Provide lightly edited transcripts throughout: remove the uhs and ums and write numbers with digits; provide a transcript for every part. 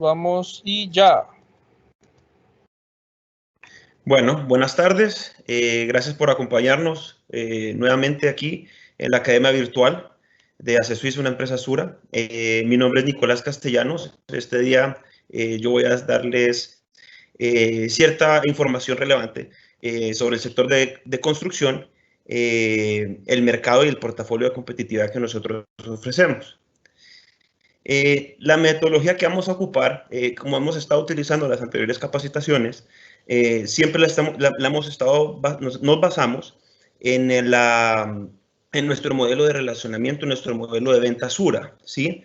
Vamos y ya. Bueno, buenas tardes. Gracias por acompañarnos nuevamente aquí en la Academia Virtual de ACESUIS, una empresa Sura. Mi nombre es Nicolás Castellanos. Este día yo voy a darles cierta información relevante sobre el sector de construcción, el mercado y el portafolio de competitividad que nosotros ofrecemos. La metodología que vamos a ocupar, como hemos estado utilizando en las anteriores capacitaciones, siempre nos basamos en nuestro modelo de relacionamiento, en nuestro modelo de venta Sura, ¿sí?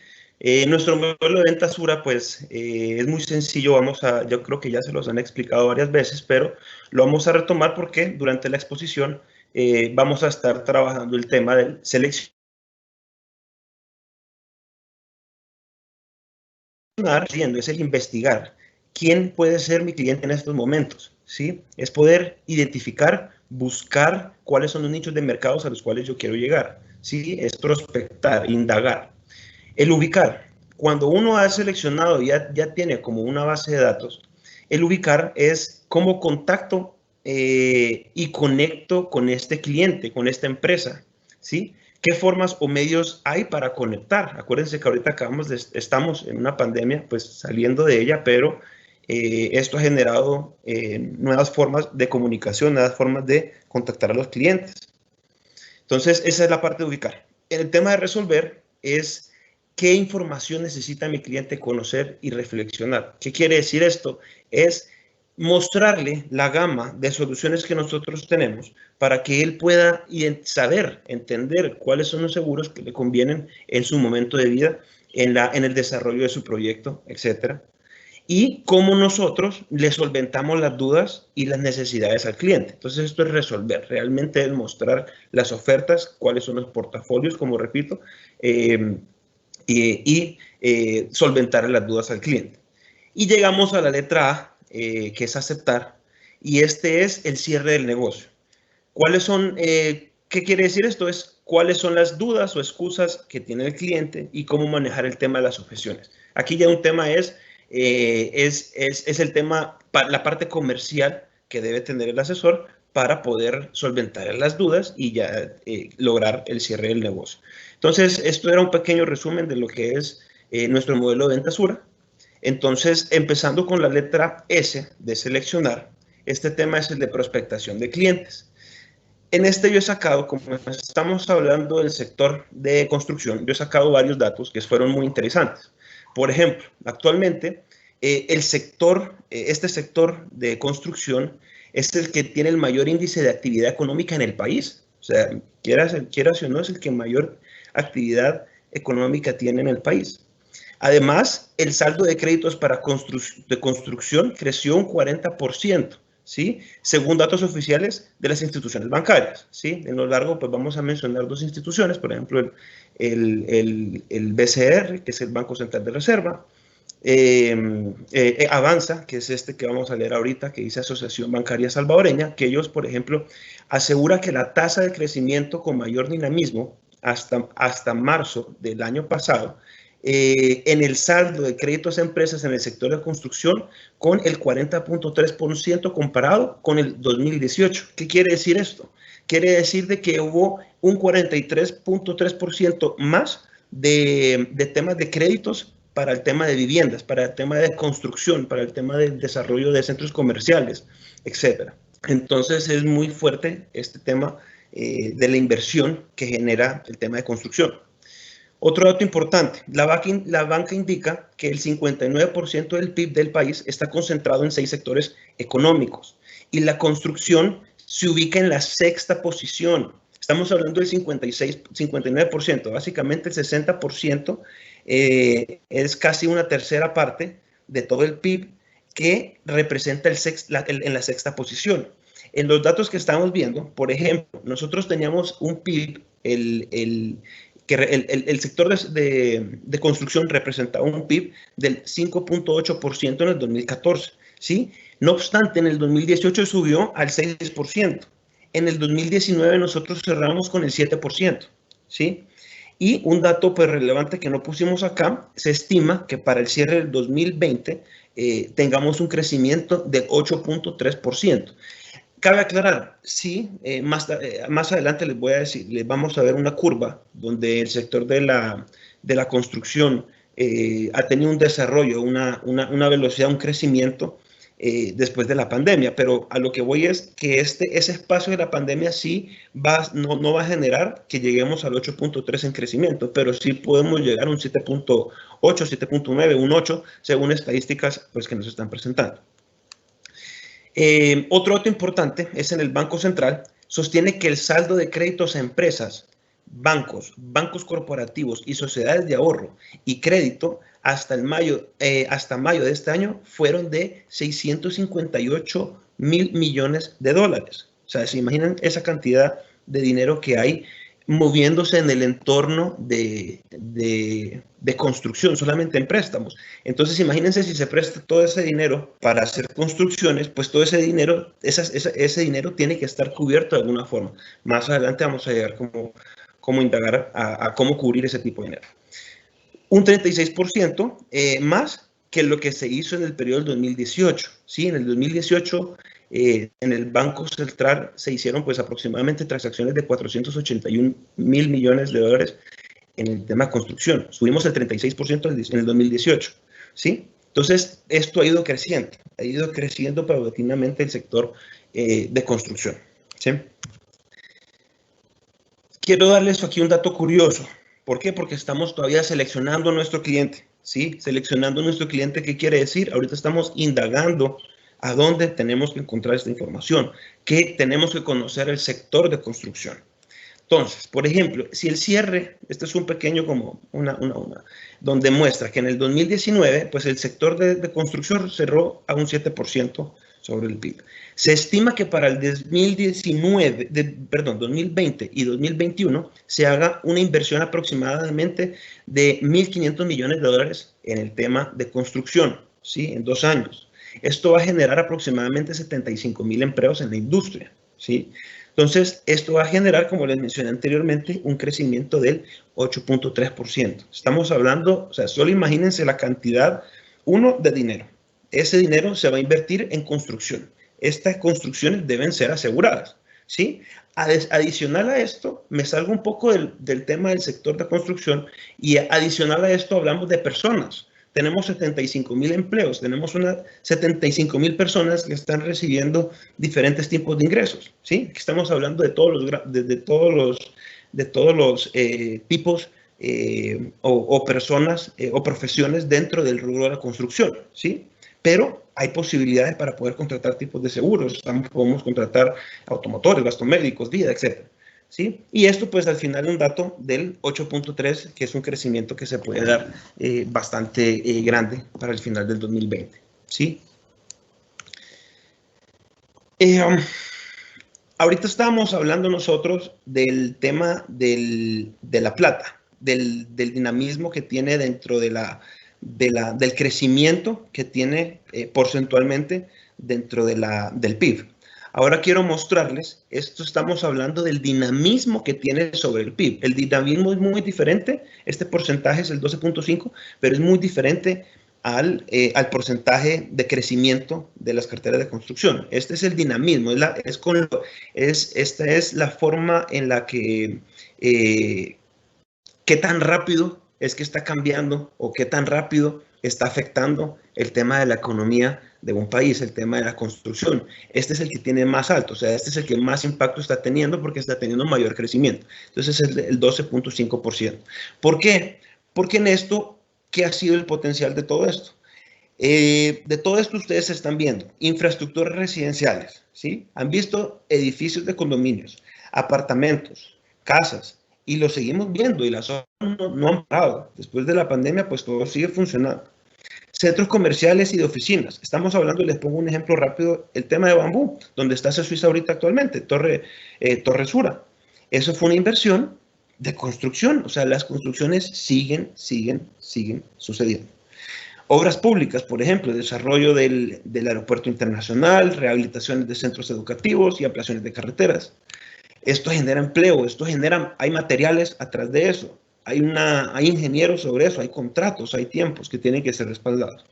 Nuestro modelo de venta Sura, pues, es muy sencillo. Yo creo que ya se los han explicado varias veces, pero lo vamos a retomar porque durante la exposición vamos a estar trabajando el tema de selección. Es el investigar quién puede ser mi cliente en estos momentos, ¿sí? Es poder identificar, buscar cuáles son los nichos de mercados a los cuales yo quiero llegar, ¿sí? Es prospectar, indagar. El ubicar, cuando uno ha seleccionado y ya tiene como una base de datos, el ubicar es cómo contacto y conecto con este cliente, con esta empresa, ¿sí? ¿Qué formas o medios hay para conectar? Acuérdense que ahorita estamos en una pandemia, pues saliendo de ella, pero esto ha generado nuevas formas de comunicación, nuevas formas de contactar a los clientes. Entonces, esa es la parte de ubicar. El tema de resolver es qué información necesita mi cliente conocer y reflexionar. ¿Qué quiere decir esto? Es mostrarle la gama de soluciones que nosotros tenemos para que él pueda saber, entender cuáles son los seguros que le convienen en su momento de vida, en el desarrollo de su proyecto, etcétera. Y cómo nosotros le solventamos las dudas y las necesidades al cliente. Entonces, esto es resolver, realmente es mostrar las ofertas, cuáles son los portafolios, como repito, solventar las dudas al cliente. Y llegamos a la letra A, que es aceptar, y este es el cierre del negocio. ¿Cuáles son, qué quiere decir esto? Es cuáles son las dudas o excusas que tiene el cliente y cómo manejar el tema de las objeciones. Aquí ya un tema es el tema, la parte comercial que debe tener el asesor para poder solventar las dudas y ya lograr el cierre del negocio. Entonces, esto era un pequeño resumen de lo que es nuestro modelo de venta Sura. Entonces, empezando con la letra S de seleccionar, este tema es el de prospectación de clientes. En este yo he sacado, como estamos hablando del sector de construcción, yo he sacado varios datos que fueron muy interesantes. Por ejemplo, actualmente este sector de construcción es el que tiene el mayor índice de actividad económica en el país. O sea, quieras o no, es el que mayor actividad económica tiene en el país. Además, el saldo de créditos para construcción creció un 40%. ¿Sí? Según datos oficiales de las instituciones bancarias, ¿sí? En lo largo, pues vamos a mencionar dos instituciones, por ejemplo, el BCR, que es el Banco Central de Reserva, Avanza, que es este que vamos a leer ahorita, que dice Asociación Bancaria Salvadoreña, que ellos, por ejemplo, asegura que la tasa de crecimiento con mayor dinamismo hasta marzo del año pasado en el saldo de créditos a empresas en el sector de construcción con el 40.3% comparado con el 2018. ¿Qué quiere decir esto? Quiere decir de que hubo un 43.3% más de temas de créditos para el tema de viviendas, para el tema de construcción, para el tema del desarrollo de centros comerciales, etcétera. Entonces es muy fuerte este tema de la inversión que genera el tema de construcción. Otro dato importante, la banca indica que el 59% del PIB del país está concentrado en 6 sectores económicos y la construcción se ubica en la 6ª posición. Estamos hablando del 59%, básicamente el 60% es casi una tercera parte de todo el PIB que representa en la 6ª posición. En los datos que estamos viendo, por ejemplo, nosotros teníamos un PIB, el sector de construcción representaba un PIB del 5.8% en el 2014, ¿sí? No obstante, en el 2018 subió al 6%. En el 2019 nosotros cerramos con el 7%, ¿sí? Y un dato pues relevante que no pusimos acá, se estima que para el cierre del 2020 tengamos un crecimiento del 8.3%. Cabe aclarar, sí, más adelante les voy a decir, les vamos a ver una curva donde el sector de la construcción ha tenido un desarrollo, una velocidad, un crecimiento después de la pandemia, pero a lo que voy es que ese espacio de la pandemia sí no va a generar que lleguemos al 8.3 en crecimiento, pero sí podemos llegar a un 7.8, 7.9, un 8, según estadísticas pues, que nos están presentando. Otro dato importante es en el Banco Central, sostiene que el saldo de créditos a empresas, bancos corporativos y sociedades de ahorro y crédito hasta mayo de este año fueron de 658 mil millones de dólares. O sea, se imaginan esa cantidad de dinero que hay moviéndose en el entorno de construcción, solamente en préstamos. Entonces, imagínense si se presta todo ese dinero para hacer construcciones, pues todo ese dinero, ese dinero tiene que estar cubierto de alguna forma. Más adelante vamos a llegar cómo indagar a cómo cubrir ese tipo de dinero. Un 36% más que lo que se hizo en el periodo del 2018. ¿Sí? En el 2018, en el Banco Central se hicieron pues aproximadamente transacciones de 481 mil millones de dólares en el tema de construcción. Subimos el 36% en el 2018. ¿Sí? Entonces, esto ha ido creciendo paulatinamente el sector de construcción. ¿Sí? Quiero darles aquí un dato curioso. ¿Por qué? Porque estamos todavía seleccionando a nuestro cliente, ¿sí? Seleccionando a nuestro cliente, ¿qué quiere decir? Ahorita estamos indagando a dónde tenemos que encontrar esta información, que tenemos que conocer el sector de construcción. Entonces, por ejemplo, si el cierre, este es un pequeño como donde muestra que en el 2019, pues el sector de construcción cerró a un 7% sobre el PIB. Se estima que para el 2020 y 2021 se haga una inversión aproximadamente de 1.500 millones de dólares en el tema de construcción, ¿sí? En 2 años. Esto va a generar aproximadamente 75,000 empleos en la industria, ¿sí? Entonces, esto va a generar, como les mencioné anteriormente, un crecimiento del 8.3%. Estamos hablando, o sea, solo imagínense la cantidad, de dinero. Ese dinero se va a invertir en construcción. Estas construcciones deben ser aseguradas, ¿sí? Adicional a esto, me salgo un poco del tema del sector de construcción y adicional a esto hablamos de personas. Tenemos 75,000 empleos, tenemos 75,000 personas que están recibiendo diferentes tipos de ingresos, ¿sí? Aquí estamos hablando de todos los tipos o personas o profesiones dentro del rubro de la construcción, ¿sí? Pero hay posibilidades para poder contratar tipos de seguros. Podemos contratar automotores, gastos médicos, vida, etc. ¿Sí? Y esto, pues, al final un dato del 8.3, que es un crecimiento que se puede dar bastante grande para el final del 2020. ¿Sí? Ahorita estábamos hablando nosotros del tema de la plata, del dinamismo que tiene dentro del crecimiento que tiene porcentualmente dentro del PIB. Ahora quiero mostrarles, estamos hablando del dinamismo que tiene sobre el PIB. El dinamismo es muy diferente, este porcentaje es el 12.5, pero es muy diferente al porcentaje de crecimiento de las carteras de construcción. Este es el dinamismo, esta es la forma en la que qué tan rápido es que está cambiando o qué tan rápido está afectando el tema de la economía de un país, el tema de la construcción. Este es el que tiene más alto, o sea, este es el que más impacto está teniendo porque está teniendo mayor crecimiento. Entonces es el 12.5%. ¿Por qué? Porque en esto, ¿qué ha sido el potencial de todo esto? De todo esto ustedes están viendo infraestructuras residenciales, ¿sí? Han visto edificios de condominios, apartamentos, casas, y lo seguimos viendo y las obras no han parado. Después de la pandemia, pues todo sigue funcionando. Centros comerciales y de oficinas. Estamos hablando, les pongo un ejemplo rápido, el tema de Bambú, donde está Suiza ahorita actualmente, Torre Sura. Eso fue una inversión de construcción, o sea, las construcciones siguen sucediendo. Obras públicas, por ejemplo, desarrollo del aeropuerto internacional, rehabilitaciones de centros educativos y ampliaciones de carreteras. Esto genera empleo, hay materiales atrás de eso, hay ingenieros sobre eso, hay contratos, hay tiempos que tienen que ser respaldados.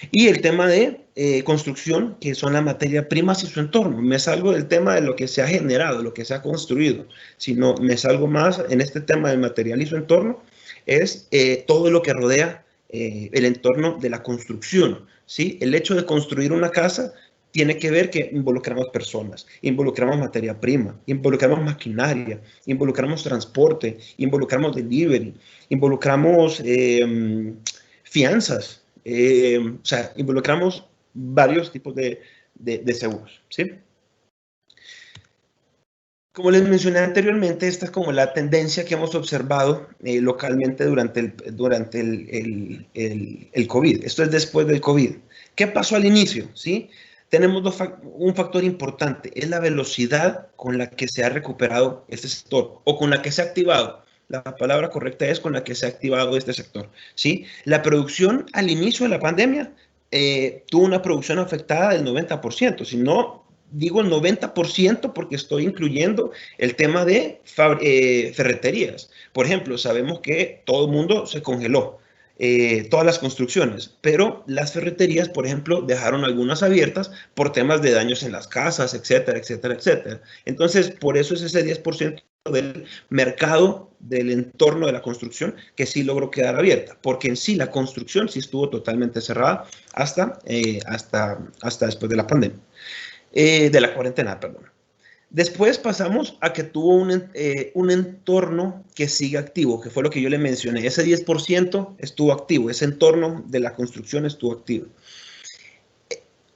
Y el tema de construcción, que son las materias primas y su entorno. Me salgo del tema de lo que se ha generado, lo que se ha construido, sino me salgo más en este tema del material y su entorno, es todo lo que rodea el entorno de la construcción, ¿sí? El hecho de construir una casa tiene que ver que involucramos personas, involucramos materia prima, involucramos maquinaria, involucramos transporte, involucramos delivery, involucramos fianzas, o sea, involucramos varios tipos de seguros, ¿sí? Como les mencioné anteriormente, esta es como la tendencia que hemos observado localmente durante el COVID. Esto es después del COVID. ¿Qué pasó al inicio? ¿Sí? Tenemos un factor importante, es la velocidad con la que se ha recuperado este sector o con la que se ha activado. La palabra correcta es con la que se ha activado este sector. ¿Sí? La producción al inicio de la pandemia tuvo una producción afectada del 90%, si no digo el 90% porque estoy incluyendo el tema de ferreterías. Por ejemplo, sabemos que todo el mundo se congeló, todas las construcciones, pero las ferreterías, por ejemplo, dejaron algunas abiertas por temas de daños en las casas, etcétera, etcétera, etcétera. Entonces, por eso es ese 10% del mercado del entorno de la construcción que sí logró quedar abierta, porque en sí la construcción sí estuvo totalmente cerrada hasta después de la pandemia. De la cuarentena, perdón. Después pasamos a que tuvo un entorno que sigue activo, que fue lo que yo le mencioné. Ese 10% estuvo activo, ese entorno de la construcción estuvo activo.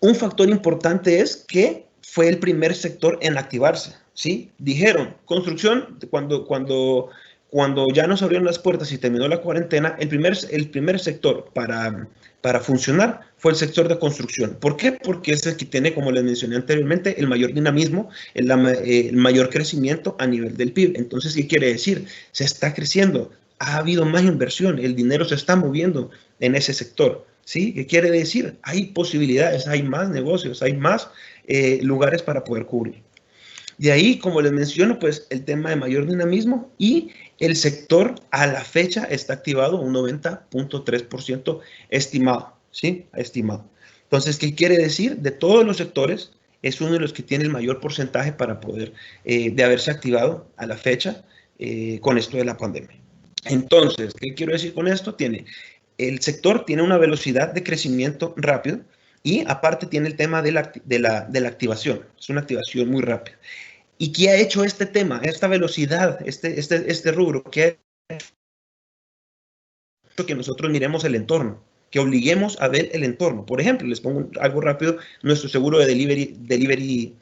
Un factor importante es que fue el primer sector en activarse, ¿sí? Dijeron, construcción, cuando ya nos abrieron las puertas y terminó la cuarentena, el primer sector para funcionar fue el sector de construcción. ¿Por qué? Porque es el que tiene, como les mencioné anteriormente, el mayor dinamismo, el mayor crecimiento a nivel del PIB. Entonces, ¿qué quiere decir? Se está creciendo, ha habido más inversión, el dinero se está moviendo en ese sector. ¿Sí? ¿Qué quiere decir? Hay posibilidades, hay más negocios, hay más lugares para poder cubrir. De ahí, como les menciono, pues el tema de mayor dinamismo y el sector a la fecha está activado un 90.3% estimado, ¿sí? Estimado. Entonces, ¿qué quiere decir? De todos los sectores, es uno de los que tiene el mayor porcentaje para poder, de haberse activado a la fecha con esto de la pandemia. Entonces, ¿qué quiero decir con esto? El sector tiene una velocidad de crecimiento rápido y aparte tiene el tema de la activación. Es una activación muy rápida. ¿Y qué ha hecho este tema, esta velocidad, este rubro? ¿Qué ha hecho que nosotros miremos el entorno? Que obliguemos a ver el entorno. Por ejemplo, les pongo algo rápido, nuestro seguro de delivery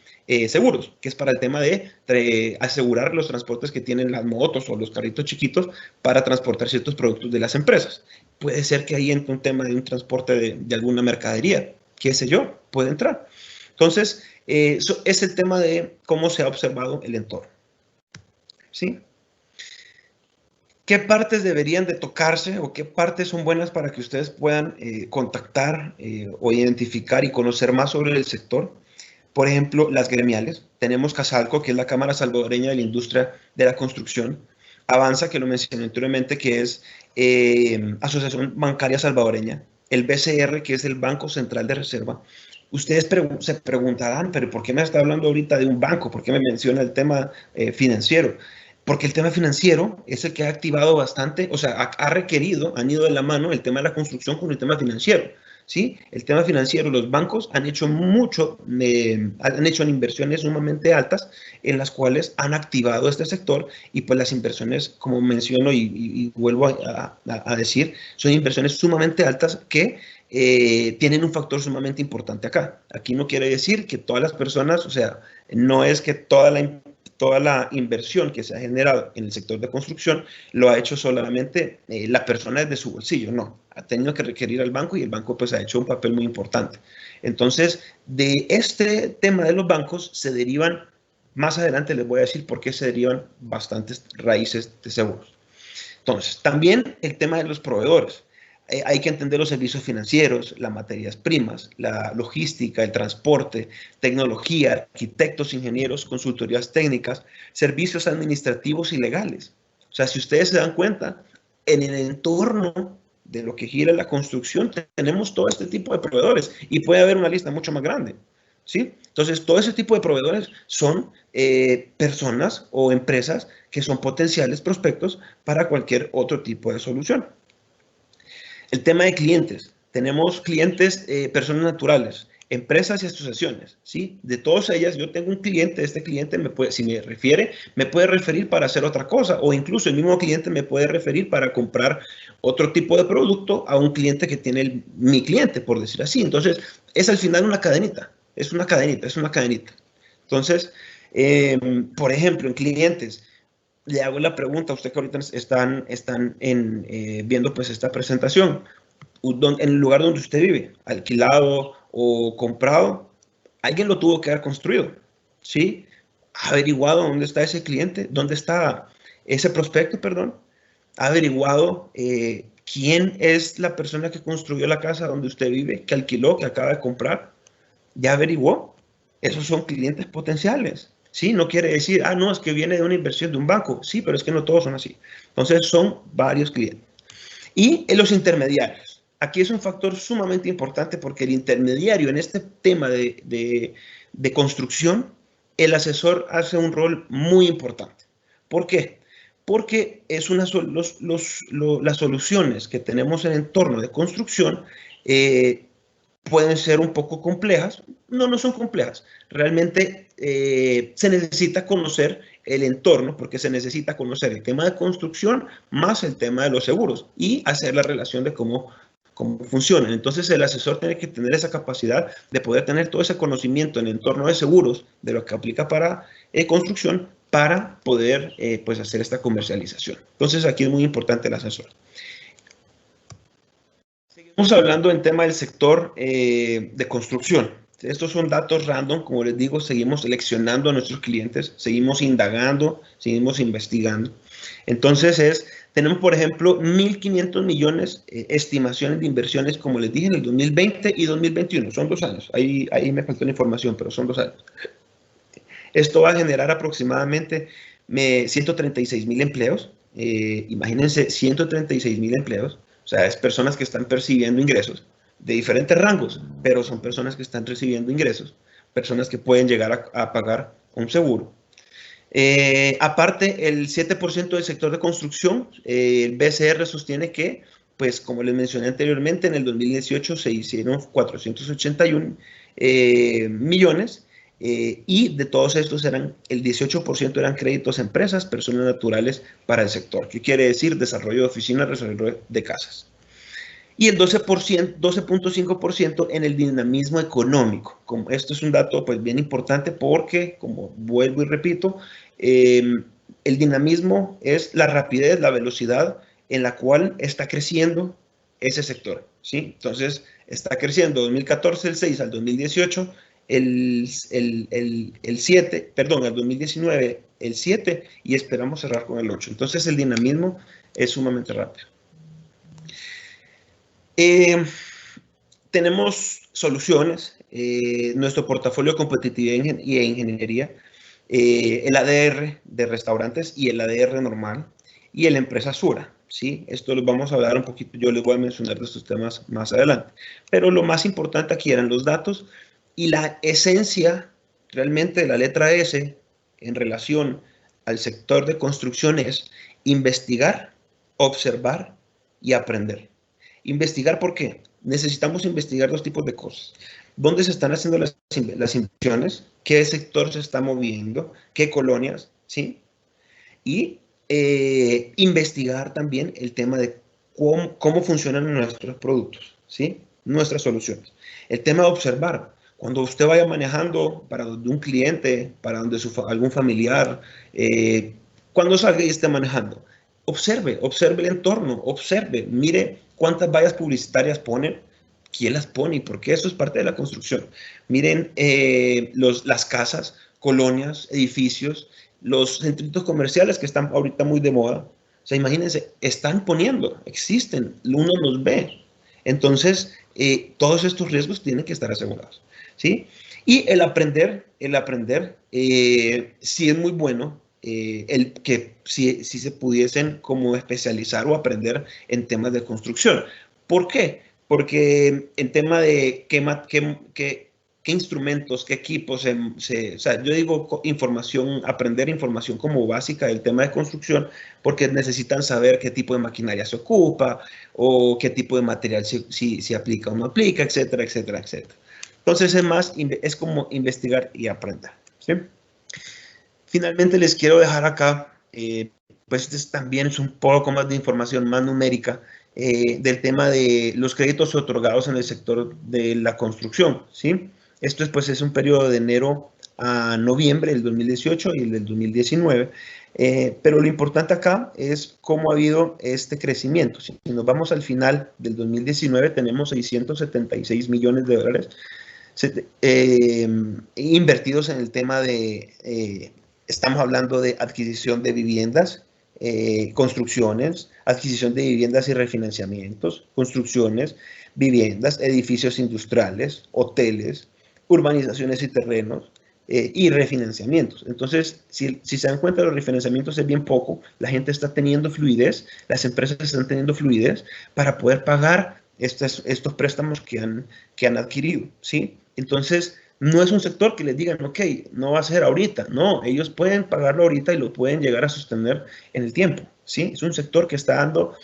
seguros, que es para el tema de asegurar los transportes que tienen las motos o los carritos chiquitos para transportar ciertos productos de las empresas. Puede ser que ahí entre un tema de un transporte de alguna mercadería, qué sé yo, puede entrar. Entonces, es el tema de cómo se ha observado el entorno. ¿Sí? ¿Qué partes deberían de tocarse o qué partes son buenas para que ustedes puedan contactar o identificar y conocer más sobre el sector? Por ejemplo, las gremiales. Tenemos Casalco, que es la Cámara Salvadoreña de la Industria de la Construcción. Avanza, que lo mencioné anteriormente, que es Asociación Bancaria Salvadoreña. El BCR, que es el Banco Central de Reserva. Ustedes se preguntarán, pero ¿por qué me está hablando ahorita de un banco? ¿Por qué me menciona el tema financiero? Porque el tema financiero es el que ha activado bastante, o sea, ha requerido, han ido de la mano el tema de la construcción con el tema financiero. ¿Sí? El tema financiero, los bancos han hecho han hecho inversiones sumamente altas en las cuales han activado este sector y pues las inversiones, como menciono y vuelvo a decir, son inversiones sumamente altas que tienen un factor sumamente importante acá. Aquí no quiere decir que todas las personas, o sea, no es que toda la inversión que se ha generado en el sector de construcción lo ha hecho solamente la persona desde su bolsillo, no, ha tenido que requerir al banco y el banco pues ha hecho un papel muy importante. Entonces, de este tema de los bancos se derivan, más adelante les voy a decir por qué se derivan bastantes raíces de seguros. Entonces, también el tema de los proveedores. Hay que entender los servicios financieros, las materias primas, la logística, el transporte, tecnología, arquitectos, ingenieros, consultorías técnicas, servicios administrativos y legales. O sea, si ustedes se dan cuenta, en el entorno de lo que gira la construcción, tenemos todo este tipo de proveedores y puede haber una lista mucho más grande, ¿sí? Entonces, todo ese tipo de proveedores son personas o empresas que son potenciales prospectos para cualquier otro tipo de solución. El tema de clientes. Tenemos clientes, personas naturales, empresas y asociaciones, ¿sí? De todas ellas, yo tengo un cliente, este cliente me puede, si me refiere, me puede referir para hacer otra cosa, o incluso el mismo cliente me puede referir para comprar otro tipo de producto a un cliente que tiene mi cliente, por decir así. Entonces, es al final una cadenita, es una cadenita, es una cadenita. Entonces, por ejemplo, en clientes, le hago la pregunta a usted que ahorita están viendo pues esta presentación. En el lugar donde usted vive, alquilado o comprado, alguien lo tuvo que haber construido, ¿sí? Ha averiguado dónde está ese cliente, dónde está ese prospecto, perdón. Ha averiguado quién es la persona que construyó la casa donde usted vive, que alquiló, que acaba de comprar. Ya averiguó. Esos son clientes potenciales. Sí, no quiere decir, ah, no, es que viene de una inversión de un banco. Sí, pero es que no todos son así. Entonces, son varios clientes. Y en los intermediarios. Aquí es un factor sumamente importante porque el intermediario en este tema de construcción, el asesor hace un rol muy importante. ¿Por qué? Porque es las soluciones que tenemos en el entorno de construcción pueden ser un poco complejas. No, no son complejas. Realmente se necesita conocer el entorno, porque se necesita conocer el tema de construcción más el tema de los seguros y hacer la relación de cómo funcionan. Entonces el asesor tiene que tener esa capacidad de poder tener todo ese conocimiento en el entorno de seguros, de lo que aplica para construcción, para poder pues hacer esta comercialización. Entonces aquí es muy importante el asesor. Seguimos hablando en tema del sector de construcción. Estos son datos random, como les digo, seguimos seleccionando a nuestros clientes, seguimos indagando, seguimos investigando. Entonces tenemos, por ejemplo, 1.500 millones estimaciones de inversiones, como les dije, en el 2020 y 2021. Son 2 años. Ahí me faltó la información, pero son 2 años. Esto va a generar aproximadamente 136.000 empleos. Imagínense, 136.000 empleos. O sea, es personas que están percibiendo ingresos de diferentes rangos, pero son personas que están recibiendo ingresos, personas que pueden llegar a pagar un seguro. Aparte, el 7% del sector de construcción, el BCR sostiene que, pues como les mencioné anteriormente, en el 2018 se hicieron 481 millones y de todos estos el 18% eran créditos a empresas, personas naturales para el sector. ¿Qué quiere decir? Desarrollo de oficinas, desarrollo de casas. Y el 12.5% en el dinamismo económico. Como esto es un dato pues bien importante porque, como vuelvo y repito, el dinamismo es la rapidez, la velocidad en la cual está creciendo ese sector, ¿sí? Entonces, está creciendo 2014 el 6 al 2018 el 7, perdón, al 2019 el 7 y esperamos cerrar con el 8. Entonces, el dinamismo es sumamente rápido. Tenemos soluciones, nuestro portafolio de competitividad y ingeniería, el ADR de restaurantes y el ADR normal y la empresa Sura, ¿sí? Esto lo vamos a hablar un poquito, yo les voy a mencionar de estos temas más adelante. Pero lo más importante aquí eran los datos y la esencia realmente de la letra S en relación al sector de construcción es investigar, observar y aprender. Investigar, ¿por qué? Necesitamos investigar 2 tipos de cosas. ¿Dónde se están haciendo las inversiones? ¿Qué sector se está moviendo? ¿Qué colonias? ¿Sí? Y investigar también el tema de cómo funcionan nuestros productos, ¿sí? Nuestras soluciones. El tema de observar. Cuando usted vaya manejando para donde un cliente, para donde algún familiar, cuando salga y esté manejando, observe el entorno, observe, mire cuántas vallas publicitarias ponen, quién las pone y por qué. Eso es parte de la construcción. Miren las casas, colonias, edificios, los centritos comerciales que están ahorita muy de moda. O sea, imagínense, están poniendo, existen, uno los ve. Entonces, todos estos riesgos tienen que estar asegurados, ¿sí? Y el aprender sí es muy bueno, el que si se pudiesen como especializar o aprender en temas de construcción. ¿Por qué? Porque en tema de qué instrumentos, qué equipos, o sea, yo digo información, aprender información como básica del tema de construcción, porque necesitan saber qué tipo de maquinaria se ocupa o qué tipo de material si aplica o no aplica, etcétera, etcétera, etcétera. Entonces es como investigar y aprender, ¿sí? Finalmente les quiero dejar acá, pues también es un poco más de información más numérica del tema de los créditos otorgados en el sector de la construcción, ¿sí? Esto pues, es un periodo de enero a noviembre del 2018 y el del 2019, pero lo importante acá es cómo ha habido este crecimiento. Si nos vamos al final del 2019, tenemos 676 millones de dólares invertidos en el tema de, estamos hablando de adquisición de viviendas, construcciones, adquisición de viviendas y refinanciamientos, construcciones, viviendas, edificios industriales, hoteles, urbanizaciones y terrenos, y refinanciamientos. Entonces, si se dan cuenta, los refinanciamientos es bien poco, la gente está teniendo fluidez, las empresas están teniendo fluidez para poder pagar estos préstamos que han adquirido, ¿sí? Entonces, no es un sector que les digan, ok, no va a ser ahorita. No, ellos pueden pagarlo ahorita y lo pueden llegar a sostener en el tiempo, ¿sí? Es un sector que está dando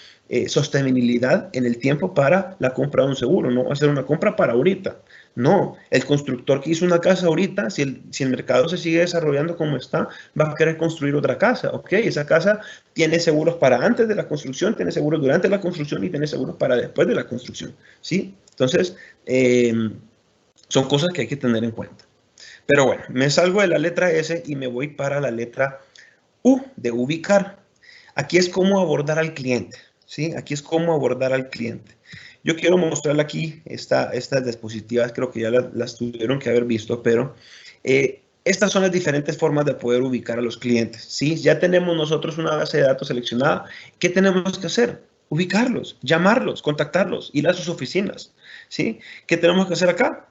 sostenibilidad en el tiempo para la compra de un seguro. No va a ser una compra para ahorita. No, el constructor que hizo una casa ahorita, si el mercado se sigue desarrollando como está, va a querer construir otra casa. Ok, esa casa tiene seguros para antes de la construcción, tiene seguros durante la construcción y tiene seguros para después de la construcción, ¿sí? Entonces, son cosas que hay que tener en cuenta. Pero bueno, me salgo de la letra S y me voy para la letra U, de ubicar. Aquí es cómo abordar al cliente, ¿sí? Aquí es cómo abordar al cliente. Yo quiero mostrarle aquí estas diapositivas, creo que ya las tuvieron que haber visto, pero estas son las diferentes formas de poder ubicar a los clientes, ¿sí? Ya tenemos nosotros una base de datos seleccionada. ¿Qué tenemos que hacer? Ubicarlos, llamarlos, contactarlos, ir a sus oficinas, ¿sí? ¿Qué tenemos que hacer acá?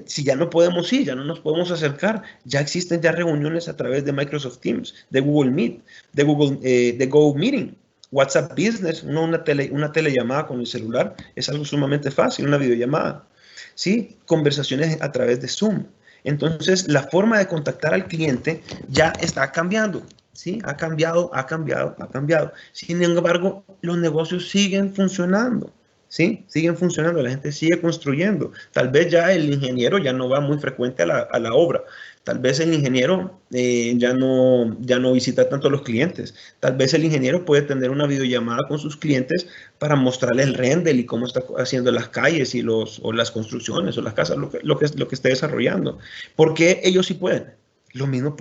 Si ya no podemos ir, ya no nos podemos acercar, ya existen ya reuniones a través de Microsoft Teams, de Google Meet, de Go Meeting, WhatsApp Business, una telellamada con el celular, es algo sumamente fácil, una videollamada, ¿sí? Conversaciones a través de Zoom. Entonces, la forma de contactar al cliente ya está cambiando, ¿sí? Ha cambiado, ha cambiado, ha cambiado. Sin embargo, los negocios siguen funcionando. ¿Sí? Siguen funcionando, la gente sigue construyendo. Tal vez ya el ingeniero ya no va muy frecuente a la obra. Tal vez el ingeniero ya no visita tanto a los clientes. Tal vez el ingeniero puede tener una videollamada con sus clientes para mostrarle el render y cómo está haciendo las calles o las construcciones o las casas, lo que esté desarrollando. Porque ellos sí pueden. Lo mismo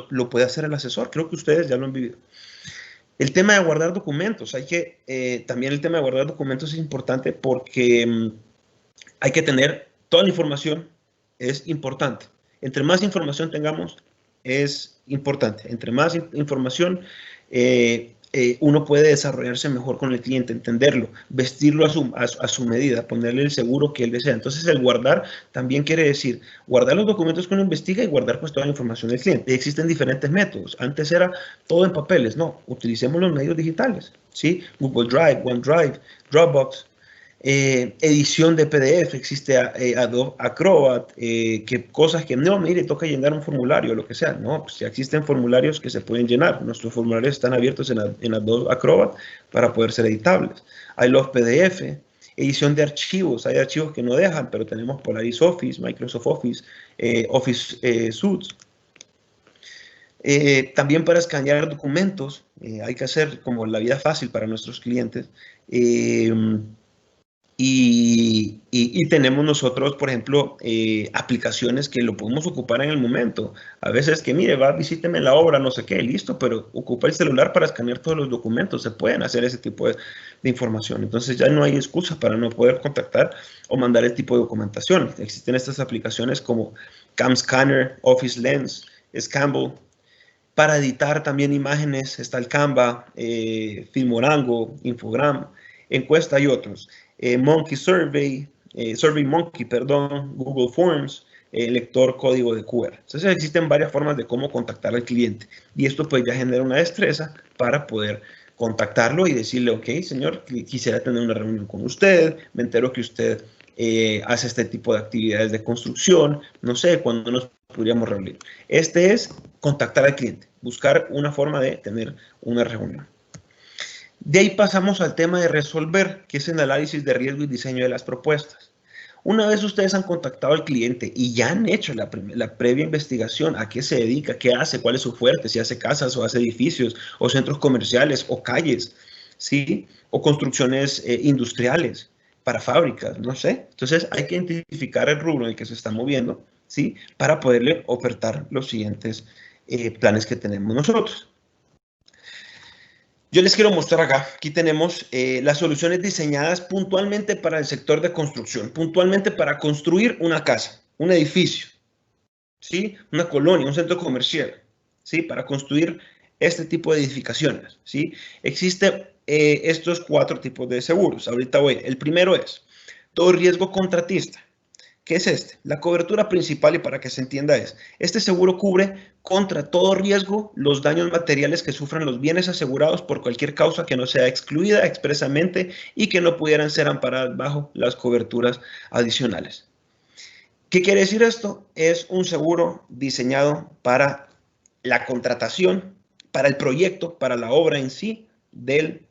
lo puede hacer el asesor. Creo que ustedes ya lo han vivido. El tema de guardar documentos, también el tema de guardar documentos es importante porque hay que tener toda la información, es importante. Entre más información tengamos, es importante. Entre más información, uno puede desarrollarse mejor con el cliente, entenderlo, vestirlo a su medida, ponerle el seguro que él desea. Entonces, el guardar también quiere decir guardar los documentos que uno investiga y guardar pues toda la información del cliente. Existen diferentes métodos. Antes era todo en papeles. No, utilicemos los medios digitales, ¿sí? Google Drive, OneDrive, Dropbox. Edición de PDF, existe Adobe Acrobat, cosas que no, mire, toca llenar un formulario, lo que sea. No, pues ya existen formularios que se pueden llenar. Nuestros formularios están abiertos en Adobe Acrobat para poder ser editables. Hay los PDF, edición de archivos. Hay archivos que no dejan, pero tenemos Polaris Office, Microsoft Office, Office Suites. También para escanear documentos, hay que hacer como la vida fácil para nuestros clientes. Y tenemos nosotros, por ejemplo, aplicaciones que lo podemos ocupar en el momento. A veces que, mire, visíteme la obra, no sé qué, listo, pero ocupa el celular para escanear todos los documentos. Se pueden hacer ese tipo de información. Entonces ya no hay excusa para no poder contactar o mandar el tipo de documentación. Existen estas aplicaciones como CamScanner, Office Lens, Scamble. Para editar también imágenes está el Canva, Filmorango, Infogram, Encuesta y otros. Monkey Survey, Survey Monkey, perdón, Google Forms, lector código de QR. Entonces existen varias formas de cómo contactar al cliente y esto pues ya genera una destreza para poder contactarlo y decirle, ok, señor, quisiera tener una reunión con usted, me entero que usted hace este tipo de actividades de construcción, no sé, cuándo nos podríamos reunir. Este es contactar al cliente, buscar una forma de tener una reunión. De ahí pasamos al tema de resolver, que es el análisis de riesgo y diseño de las propuestas. Una vez ustedes han contactado al cliente y ya han hecho la previa investigación, a qué se dedica, qué hace, cuál es su fuerte, si hace casas o hace edificios o centros comerciales o calles, ¿sí? O construcciones industriales para fábricas, no sé. Entonces hay que identificar el rubro en el que se está moviendo, ¿sí? Para poderle ofertar los siguientes planes que tenemos nosotros. Yo les quiero mostrar acá, aquí tenemos las soluciones diseñadas puntualmente para el sector de construcción, puntualmente para construir una casa, un edificio, ¿sí? Una colonia, un centro comercial, ¿sí? Para construir este tipo de edificaciones, ¿sí? Existen estos 4 tipos de seguros. Ahorita voy. El primero es todo riesgo contratista. ¿Qué es este? La cobertura principal, y para que se entienda, es: este seguro cubre contra todo riesgo los daños materiales que sufran los bienes asegurados por cualquier causa que no sea excluida expresamente y que no pudieran ser amparadas bajo las coberturas adicionales. ¿Qué quiere decir esto? Es un seguro diseñado para la contratación, para el proyecto, para la obra en sí de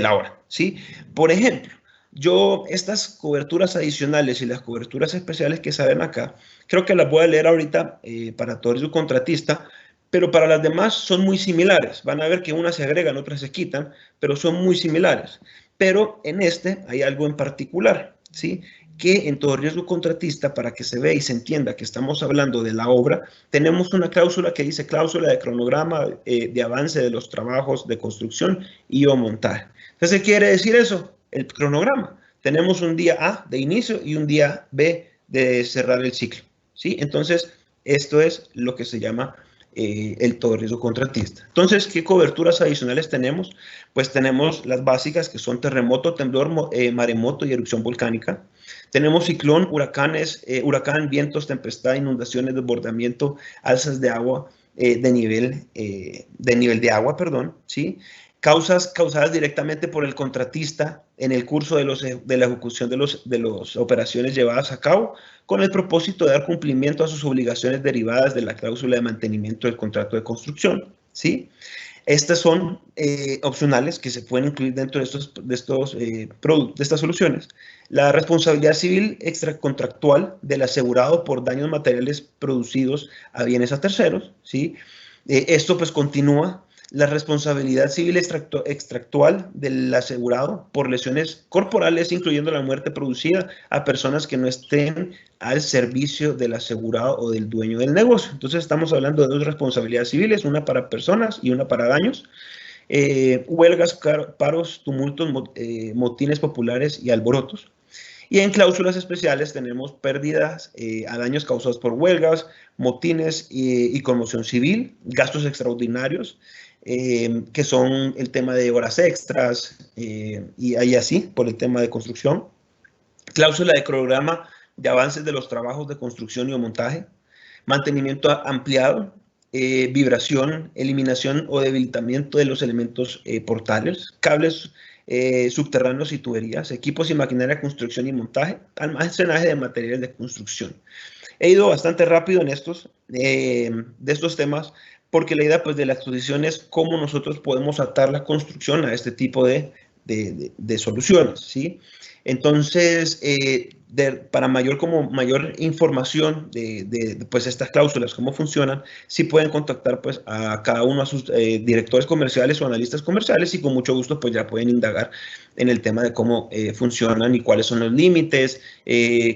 la obra, ¿sí? Por ejemplo, yo estas coberturas adicionales y las coberturas especiales que salen acá, creo que las voy a leer ahorita para todo el contratista, pero para las demás son muy similares. Van a ver que unas se agregan, otras se quitan, pero son muy similares. Pero en este hay algo en particular, ¿sí? Que en todo riesgo contratista, para que se vea y se entienda que estamos hablando de la obra, tenemos una cláusula que dice cláusula de cronograma de avance de los trabajos de construcción y o montaje. Entonces, ¿qué quiere decir eso? El cronograma. Tenemos un día A de inicio y un día B de cerrar el ciclo, ¿sí? Entonces, esto es lo que se llama el todo riesgo contratista. Entonces, ¿qué coberturas adicionales tenemos? Pues tenemos las básicas, que son terremoto, temblor, maremoto y erupción volcánica. Tenemos ciclón, huracanes, huracán, vientos, tempestad, inundaciones, desbordamiento, alzas de agua, de nivel de agua, perdón, ¿sí? Causas causadas directamente por el contratista en el curso de la ejecución de las operaciones llevadas a cabo, con el propósito de dar cumplimiento a sus obligaciones derivadas de la cláusula de mantenimiento del contrato de construcción, ¿sí? Estas son opcionales que se pueden incluir dentro de estas soluciones. La responsabilidad civil extracontractual del asegurado por daños materiales producidos a bienes a terceros, ¿sí? Esto pues continúa. La responsabilidad civil extractual del asegurado por lesiones corporales, incluyendo la muerte producida a personas que no estén al servicio del asegurado o del dueño del negocio. Entonces estamos hablando de 2 responsabilidades civiles, una para personas y una para daños. Huelgas, paros, tumultos, motines populares y alborotos. Y en cláusulas especiales tenemos pérdidas a daños causados por huelgas, motines y conmoción civil, gastos extraordinarios, que son el tema de horas extras y ahí así, por el tema de construcción. Cláusula de cronograma de avances de los trabajos de construcción y o montaje. Mantenimiento ampliado, vibración, eliminación o debilitamiento de los elementos portales, cables subterráneos y tuberías, equipos y maquinaria de construcción y montaje, almacenaje de materiales de construcción. He ido bastante rápido en de estos temas, porque la idea pues, de la exposición es cómo nosotros podemos atar la construcción a este tipo de soluciones, ¿sí? Entonces, para mayor información pues, estas cláusulas, cómo funcionan, sí pueden contactar pues, a cada uno de sus directores comerciales o analistas comerciales y con mucho gusto pues, ya pueden indagar en el tema de cómo funcionan y cuáles son los límites,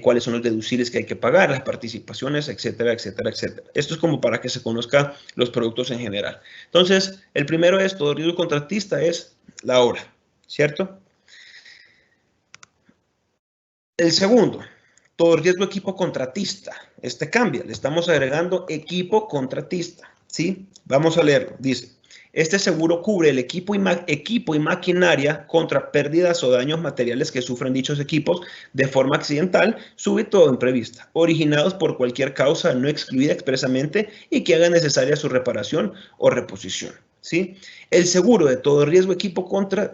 cuáles son los deducibles que hay que pagar, las participaciones, etcétera, etcétera, etcétera. Esto es como para que se conozcan los productos en general. Entonces, el primero es, todo riesgo contratista es la obra, ¿cierto? El segundo, todo riesgo equipo contratista. Este cambia, le estamos agregando equipo contratista, ¿sí? Vamos a leerlo. Dice, Este seguro cubre el equipo y maquinaria contra pérdidas o daños materiales que sufren dichos equipos de forma accidental, súbita o imprevista, originados por cualquier causa no excluida expresamente y que haga necesaria su reparación o reposición. ¿Sí? El seguro de todo riesgo equipo contra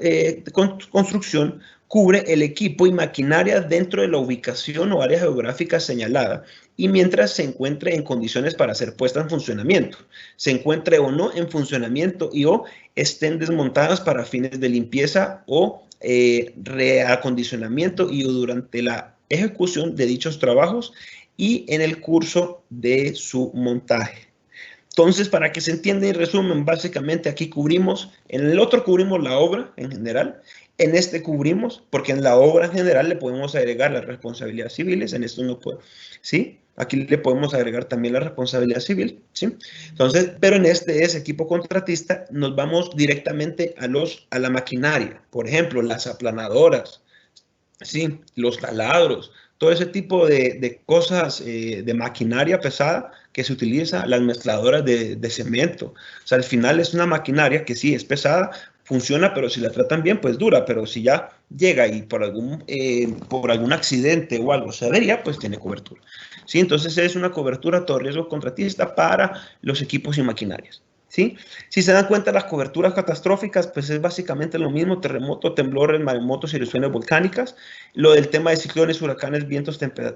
construcción cubre el equipo y maquinaria dentro de la ubicación o área geográfica señalada y mientras se encuentre en condiciones para ser puesta en funcionamiento, se encuentre o no en funcionamiento y o estén desmontadas para fines de limpieza o reacondicionamiento y o durante la ejecución de dichos trabajos y en el curso de su montaje. Entonces, para que se entienda y resumen, básicamente aquí cubrimos, en el otro cubrimos la obra en general, en este cubrimos, porque en la obra en general le podemos agregar las responsabilidades civiles, en esto no puede, ¿sí? Aquí le podemos agregar también la responsabilidad civil, ¿sí? Entonces, pero en este es equipo contratista, nos vamos directamente a la maquinaria, por ejemplo, las aplanadoras, ¿sí? Los taladros, todo ese tipo de cosas de maquinaria pesada que se utiliza, las mezcladoras de cemento. O sea, al final es una maquinaria que sí es pesada, funciona, pero si la tratan bien, pues dura, pero si ya llega y por algún accidente o algo se avería, pues tiene cobertura. ¿Sí? Entonces es una cobertura a todo riesgo contratista para los equipos y maquinarias. ¿Sí? Si se dan cuenta, las coberturas catastróficas, pues es básicamente lo mismo: terremoto, temblores, maremotos y erupciones volcánicas, lo del tema de ciclones, huracanes, vientos, tempestad,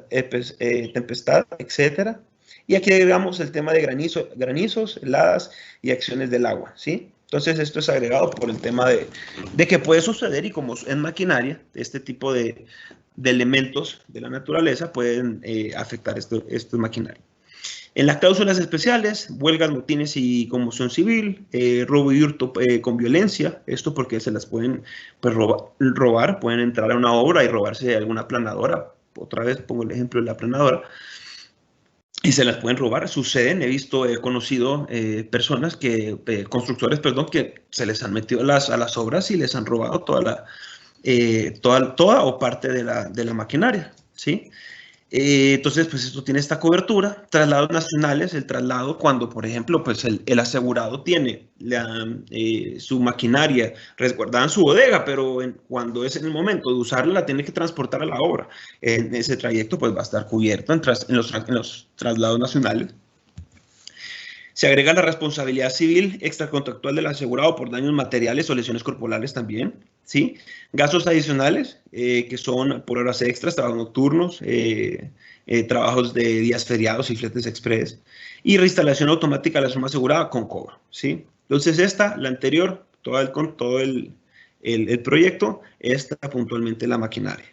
etcétera. Y aquí agregamos el tema de granizos, heladas y acciones del agua, ¿sí? Entonces esto es agregado por el tema de que puede suceder, y como es maquinaria, este tipo de elementos de la naturaleza pueden afectar estos maquinarios. En las cláusulas especiales, huelgas, motines y conmoción civil, robo y hurto con violencia, esto porque se las pueden pues, robar, pueden entrar a una obra y robarse alguna planadora, otra vez pongo el ejemplo de la planadora, y se las pueden robar, suceden, he visto, he conocido personas constructores, perdón, que se les han metido a las obras y les han robado toda o parte de la maquinaria, ¿sí? Entonces, pues esto tiene esta cobertura. Traslados nacionales, el traslado cuando, por ejemplo, pues el asegurado tiene su maquinaria resguardada en su bodega, pero cuando es en el momento de usarla, la tiene que transportar a la obra. En ese trayecto, pues va a estar cubierto en los traslados nacionales. Se agrega la responsabilidad civil extracontractual del asegurado por daños materiales o lesiones corporales también, ¿sí? Gastos adicionales, que son por horas extras, trabajos nocturnos, trabajos de días feriados y fletes express, y reinstalación automática de la suma asegurada con cobro, ¿sí? Entonces la anterior, todo el proyecto, esta puntualmente la maquinaria.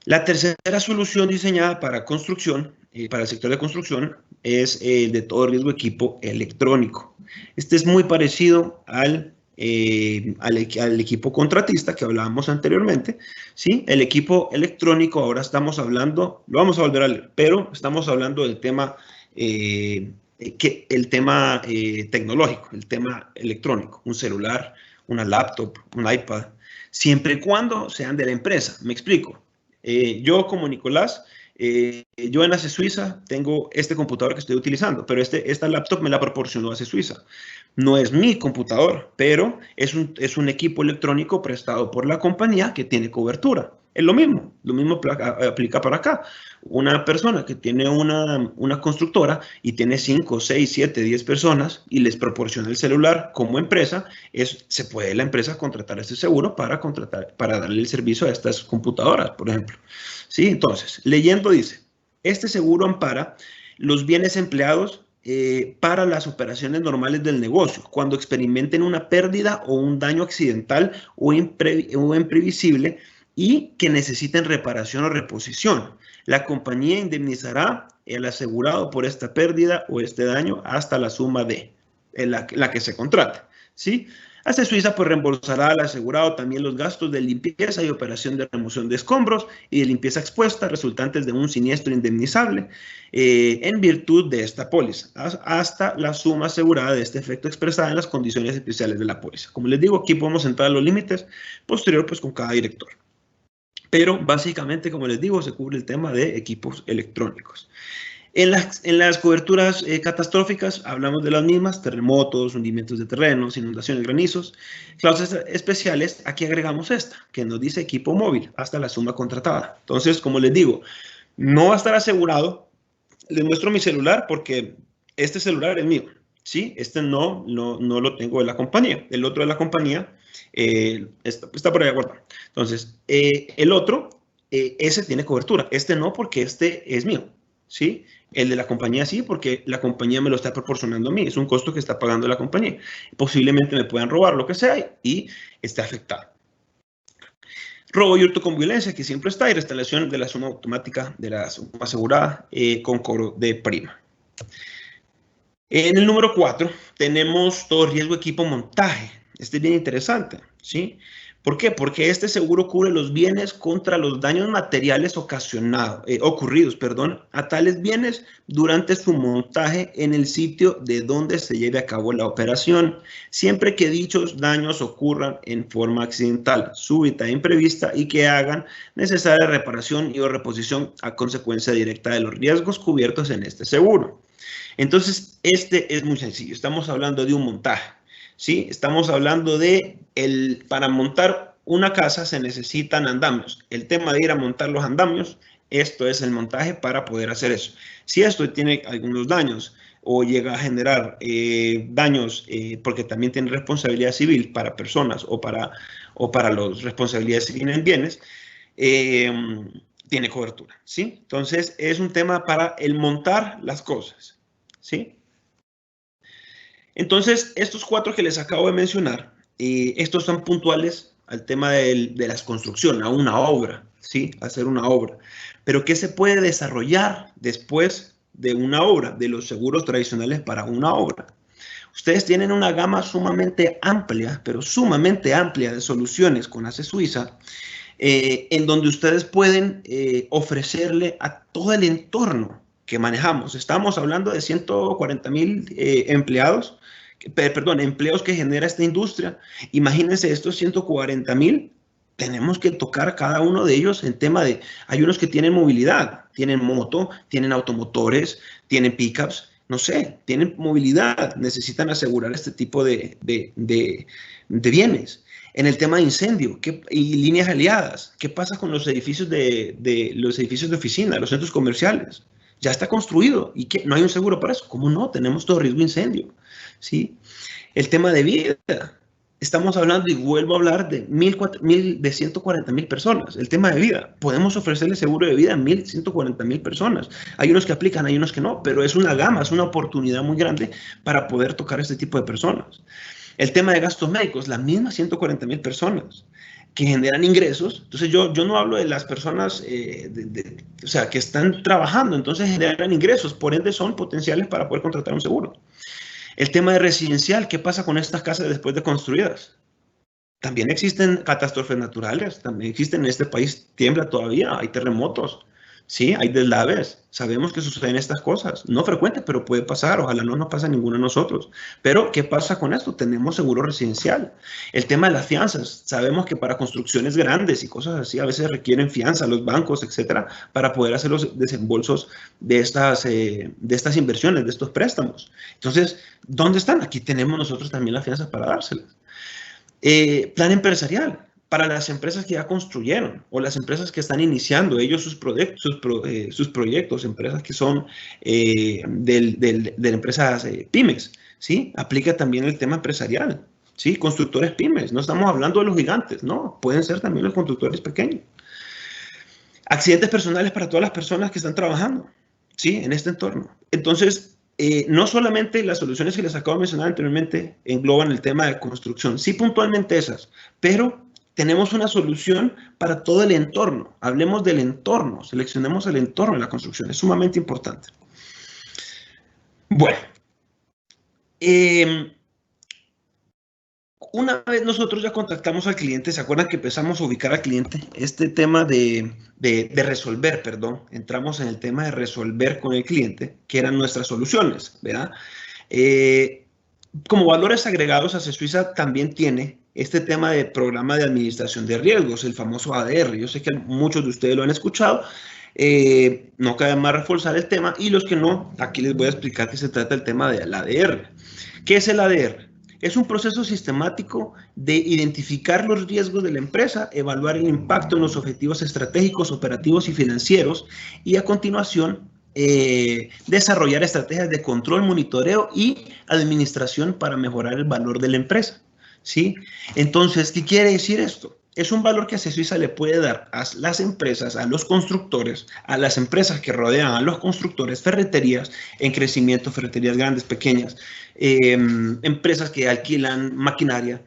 La tercera solución diseñada para construcción, para el sector de construcción, es el de todo riesgo equipo electrónico. Este es muy parecido al equipo contratista que hablábamos anteriormente, ¿sí? El equipo electrónico, ahora estamos hablando, lo vamos a volver a leer, pero estamos hablando del tema, tecnológico, el tema electrónico, un celular, una laptop, un iPad, siempre y cuando sean de la empresa. Me explico. Yo como Nicolás, yo en ACE Suiza tengo este computador que estoy utilizando, pero esta laptop me la proporcionó ACE Suiza. No es mi computador, pero es un equipo electrónico prestado por la compañía que tiene cobertura. Es lo mismo aplica para acá. Una persona que tiene una constructora y tiene 5, 6, 7, 10 personas y les proporciona el celular como empresa, se puede la empresa contratar este seguro para darle el servicio a estas computadoras, por ejemplo. ¿Sí? Entonces, leyendo dice, este seguro ampara los bienes empleados para las operaciones normales del negocio, cuando experimenten una pérdida o un daño accidental o imprevisible y que necesiten reparación o reposición. La compañía indemnizará al asegurado por esta pérdida o este daño hasta la suma de la que se contrate, ¿sí? ACE Suiza pues reembolsará al asegurado también los gastos de limpieza y operación de remoción de escombros y de limpieza expuesta resultantes de un siniestro indemnizable en virtud de esta póliza, hasta la suma asegurada de este efecto expresada en las condiciones especiales de la póliza. Como les digo, aquí podemos entrar a los límites posterior pues con cada director. Pero básicamente, como les digo, se cubre el tema de equipos electrónicos. En las coberturas catastróficas hablamos de las mismas: terremotos, hundimientos de terrenos, inundaciones, granizos. Cláusulas especiales, aquí agregamos esta, que nos dice equipo móvil, hasta la suma contratada. Entonces, como les digo, no va a estar asegurado. Les muestro mi celular porque este celular es mío, ¿sí? Este no lo tengo de la compañía. El otro de la compañía está por allá guardado. Entonces, el otro, ese tiene cobertura. Este no, porque este es mío, ¿sí? El de la compañía sí, porque la compañía me lo está proporcionando a mí. Es un costo que está pagando la compañía. Posiblemente me puedan robar, lo que sea, y esté afectado. Robo y hurto con violencia, que siempre está, y restauración de la suma automática de la suma asegurada con cobro de prima. En el número 4 tenemos todo riesgo equipo montaje. Este es bien interesante, ¿sí? ¿Por qué? Porque este seguro cubre los bienes contra los daños materiales ocurridos a tales bienes durante su montaje en el sitio de donde se lleve a cabo la operación, siempre que dichos daños ocurran en forma accidental, súbita e imprevista, y que hagan necesaria reparación y o reposición a consecuencia directa de los riesgos cubiertos en este seguro. Entonces, este es muy sencillo. Estamos hablando de un montaje, ¿sí? Estamos hablando de para montar una casa se necesitan andamios. El tema de ir a montar los andamios, esto es el montaje para poder hacer eso. Si esto tiene algunos daños o llega a generar daños, porque también tiene responsabilidad civil para personas o para las responsabilidades civiles en bienes, tiene cobertura, ¿sí? Entonces, es un tema para el montar las cosas, ¿sí? Entonces, estos 4 que les acabo de mencionar, estos son puntuales al tema de las construcciones, a una obra, ¿sí? Hacer una obra. Pero ¿qué se puede desarrollar después de una obra, de los seguros tradicionales para una obra? Ustedes tienen una gama sumamente amplia, pero sumamente amplia de soluciones con ACE Suiza, en donde ustedes pueden ofrecerle a todo el entorno que manejamos. Estamos hablando de 140,000 empleados, empleos que genera esta industria. Imagínense estos 140,000. Tenemos que tocar cada uno de ellos en tema de, hay unos que tienen movilidad, tienen moto, tienen automotores, tienen pickups, no sé, tienen movilidad, necesitan asegurar este tipo de bienes. En el tema de incendio y líneas aliadas, ¿qué pasa con los edificios los edificios de oficina, los centros comerciales? Ya está construido y no hay un seguro para eso. ¿Cómo no? Tenemos todo riesgo de incendio, ¿sí? El tema de vida. Estamos hablando, y vuelvo a hablar, de 140,000 personas. El tema de vida. Podemos ofrecerle seguro de vida a 140,000 personas. Hay unos que aplican, hay unos que no, pero es una gama, es una oportunidad muy grande para poder tocar este tipo de personas. El tema de gastos médicos, las mismas 140,000 personas que generan ingresos. Entonces, yo no hablo de las personas o sea, que están trabajando, entonces generan ingresos, por ende son potenciales para poder contratar un seguro. El tema de residencial, ¿qué pasa con estas casas después de construidas? También existen catástrofes naturales, también existen en este país, tiembla todavía, hay terremotos, sí, hay deslaves, sabemos que suceden estas cosas, no frecuentes, pero puede pasar, ojalá no nos pase a ninguno de nosotros. Pero, ¿qué pasa con esto? Tenemos seguro residencial. El tema de las fianzas, sabemos que para construcciones grandes y cosas así, a veces requieren fianza, los bancos, etcétera, para poder hacer los desembolsos de estas inversiones, de estos préstamos. Entonces, ¿dónde están? Aquí tenemos nosotros también las fianzas para dárselas. Plan empresarial para las empresas que ya construyeron o las empresas que están iniciando ellos sus proyectos, empresas que son de empresas pymes, ¿sí? Aplica también el tema empresarial, ¿sí? Constructores pymes, no estamos hablando de los gigantes, no, pueden ser también los constructores pequeños. Accidentes personales para todas las personas que están trabajando, ¿sí? En este entorno. Entonces, no solamente las soluciones que les acabo de mencionar anteriormente engloban el tema de construcción, sí puntualmente esas, pero tenemos una solución para todo el entorno. Hablemos del entorno, seleccionemos el entorno de la construcción, es sumamente importante. Bueno, una vez nosotros ya contactamos al cliente, ¿se acuerdan que empezamos a ubicar al cliente? Este tema de resolver, entramos en el tema de resolver con el cliente, que eran nuestras soluciones, ¿verdad? Como valores agregados, ACE Suiza también tiene este tema de programa de administración de riesgos, el famoso ADR. Yo sé que muchos de ustedes lo han escuchado. No cabe más reforzar el tema, y los que no, aquí les voy a explicar que se trata del tema del ADR. ¿Qué es el ADR? Es un proceso sistemático de identificar los riesgos de la empresa, evaluar el impacto en los objetivos estratégicos, operativos y financieros, y a continuación desarrollar estrategias de control, monitoreo y administración para mejorar el valor de la empresa, ¿sí? Entonces, ¿qué quiere decir esto? Es un valor que CESUISA le puede dar a las empresas, a los constructores, a las empresas que rodean a los constructores, ferreterías en crecimiento, ferreterías grandes, pequeñas, empresas que alquilan maquinaria,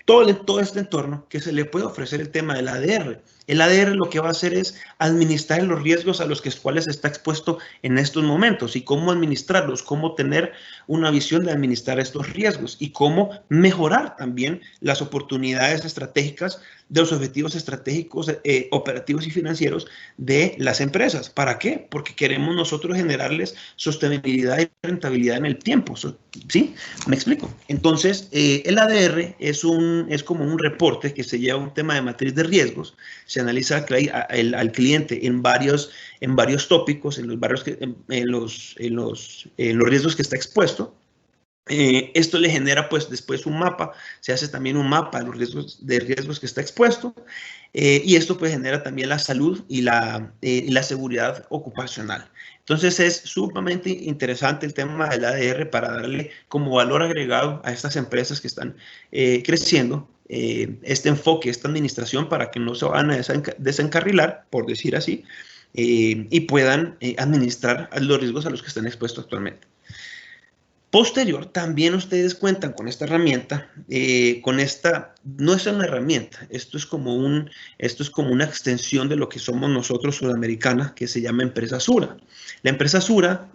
todo este entorno, que se le puede ofrecer el tema del ADR. El ADR lo que va a hacer es administrar los riesgos a los cuales está expuesto en estos momentos, y cómo administrarlos, cómo tener una visión de administrar estos riesgos y cómo mejorar también las oportunidades estratégicas de los objetivos estratégicos, operativos y financieros de las empresas. ¿Para qué? Porque queremos nosotros generarles sostenibilidad y rentabilidad en el tiempo. ¿Sí? ¿Me explico? Entonces, el ADR es como un reporte que se lleva un tema de matriz de riesgos, se analiza al cliente en varios tópicos, en los riesgos que está expuesto. Esto le genera pues después un mapa, se hace también un mapa de los riesgos que está expuesto, y esto pues genera también la salud y la seguridad ocupacional. Entonces es sumamente interesante el tema del ADR para darle como valor agregado a estas empresas que están creciendo, este enfoque, esta administración, para que no se van a desencarrilar, por decir así, y puedan administrar los riesgos a los que están expuestos actualmente. Posterior, también ustedes cuentan con esta herramienta, no es una herramienta, esto es como una extensión de lo que somos nosotros, Sudamericana, que se llama Empresa Sura. La Empresa Sura,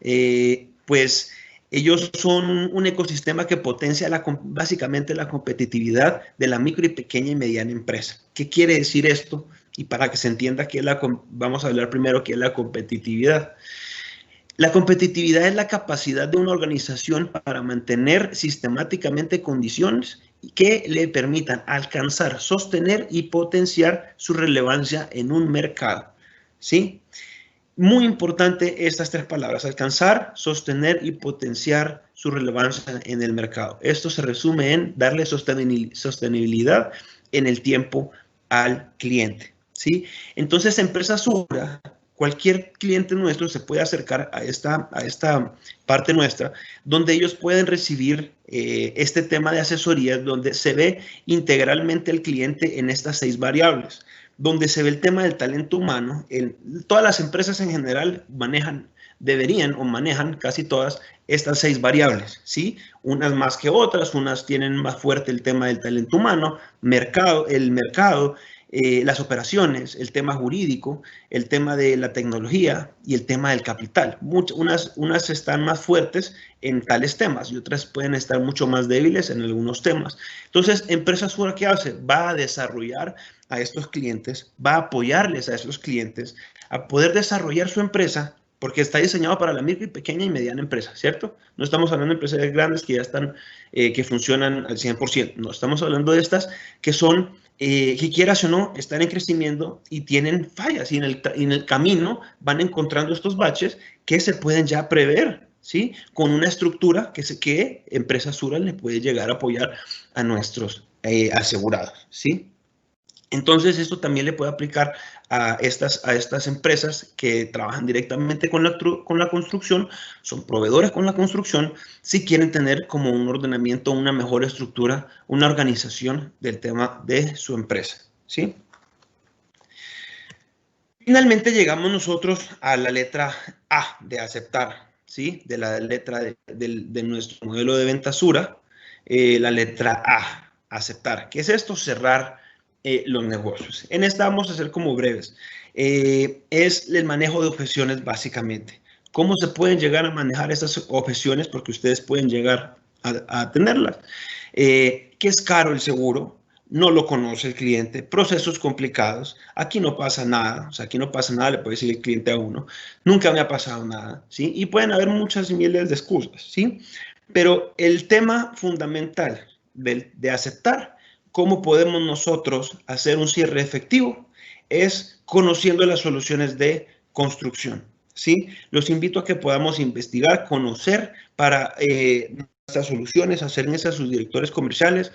pues ellos son un ecosistema que potencia básicamente la competitividad de la micro y pequeña y mediana empresa. ¿Qué quiere decir esto? Y para que se entienda vamos a hablar primero qué es la competitividad. La competitividad es la capacidad de una organización para mantener sistemáticamente condiciones que le permitan alcanzar, sostener y potenciar su relevancia en un mercado. ¿Sí? Muy importante estas tres palabras: alcanzar, sostener y potenciar su relevancia en el mercado. Esto se resume en darle sostenibilidad en el tiempo al cliente. ¿Sí? Entonces, Empresa Sura, cualquier cliente nuestro se puede acercar a esta parte nuestra, donde ellos pueden recibir este tema de asesorías, donde se ve integralmente el cliente en estas 6 variables, donde se ve el tema del talento humano. Todas las empresas en general deberían o manejan casi todas estas 6 variables, ¿sí? Unas más que otras, unas tienen más fuerte el tema del talento humano, el mercado, las operaciones, el tema jurídico, el tema de la tecnología y el tema del capital. Unas están más fuertes en tales temas y otras pueden estar mucho más débiles en algunos temas. Entonces, Empresa Sura, ¿qué hace? Va a desarrollar a estos clientes, va a apoyarles a esos clientes a poder desarrollar su empresa, porque está diseñado para la micro y pequeña y mediana empresa, ¿cierto? No estamos hablando de empresas grandes que ya están, que funcionan al 100%. No, estamos hablando de estas que son, que quieras o no, están en crecimiento y tienen fallas, y en el camino van encontrando estos baches que se pueden ya prever, ¿sí? Con una estructura que Empresa Sura le puede llegar a apoyar a nuestros asegurados, ¿sí? Entonces, esto también le puede aplicar a estas empresas que trabajan directamente con la construcción, son proveedores con la construcción, si quieren tener como un ordenamiento, una mejor estructura, una organización del tema de su empresa, ¿sí? Finalmente llegamos nosotros a la letra A de aceptar, ¿sí? De la letra de nuestro modelo de venta Sura, la letra A, aceptar. ¿Qué es esto? Cerrar los negocios. En esta vamos a ser como breves. Es el manejo de objeciones básicamente. ¿Cómo se pueden llegar a manejar esas objeciones? Porque ustedes pueden llegar a tenerlas. Que es caro el seguro, no lo conoce el cliente, procesos complicados, aquí no pasa nada, o sea, aquí no pasa nada, le puede decir el cliente a uno, nunca me ha pasado nada, ¿sí? Y pueden haber muchas miles de excusas, ¿sí? Pero el tema fundamental de aceptar cómo podemos nosotros hacer un cierre efectivo es conociendo las soluciones de construcción. ¿Sí? Los invito a que podamos investigar, conocer para nuestras soluciones, hacer a sus directores comerciales,